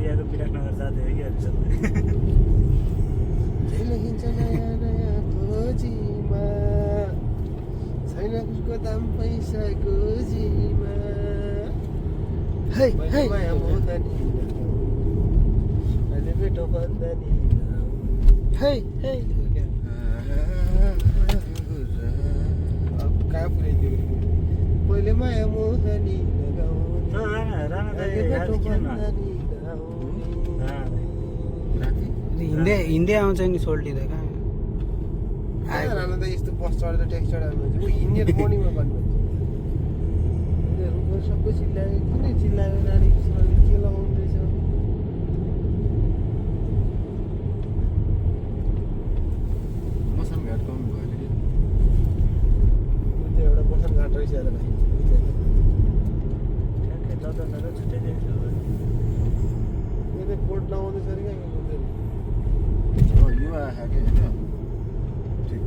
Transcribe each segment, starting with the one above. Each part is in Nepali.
एरियाको विराटनगर जाँदै हो कि हामी सबै लेखिन्छ नयाँ नयाँ खोजीमा छैन उसको दाम पैसा गोजीमा माया मोहनी अहिले बेटो बन्दनी कहाँ पुऱ्याइदियो पहिले माया मोहनी राणा दाइ आज किन हिँड्दै आउँछ नि सोल्टी त कहाँ राणा दाइ यस्तो बस चढेर ट्याक्सी चढाएर मान्छे ऊ हिँड्ने मर्निङमा गर्नु मान्छे सबै चिल्लायो किन चिल्लायो नानी कृष्णले के लगाउनु रहेछ मौसम घाट कम भयो कि त्यो एउटा बसन घाट रहेछ हेर भाइ ठ्याक्कै दर्जनहरू छुट्याइदिएको यो चाहिँ बोर्ड लगाउँदैछ अरे क्या हो यो आएको कि होइन ठिक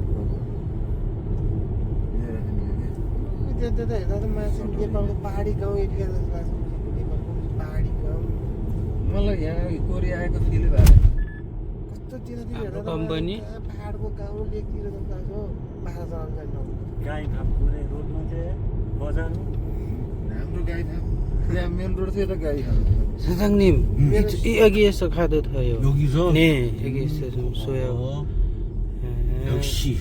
त्यो त हेर्दा त मान्छे नेपालको पहाडी गाउँ एरिया जस्तो लाग्छ नेपालको पहाडी गाउँ मलाई यहाँ कोरिया आएको फिल भयो कस्तो तिरतिर हेर्दा त कम्पनी? पहाडको गाउँ लेकतिर जस्तो लाग्छ हो बाह्र चलाउनु जाने ठाउँ गाई फाप पुरै रोडमा चाहिँ बजार हाम्रो गाई था यहाँ मेन रोड थियो त गाई था 사장님, 여기에서 가도 돼요. 여기서? 네, 여기에서 좀 쏘요. 역시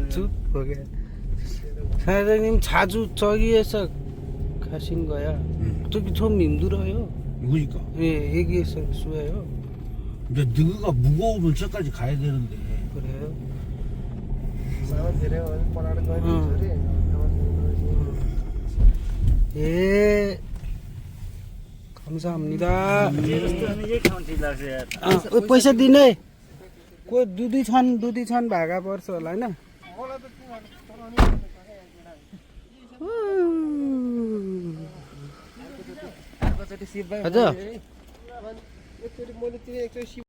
쭉 보게. 사장님 자주 저기에서 가신 거야? 저기 좀 힘들어요. 이거니까. 예, 여기에서 쏘요. 근데 너가 무거우면 저까지 가야 되는데. 그래요? सामान धेरै हो भने पढाएर गइदिन्छ अरे 예. 감사합니다. जे जस्तो अनि यही ठाउँ ठिक लाग्छ यार पैसा दिने को दुधी छन् भागा पर्छ होला होइन मलाई त तिमीहरू चलाउने हजुर एकचोटि मैले तिमी एकचोटि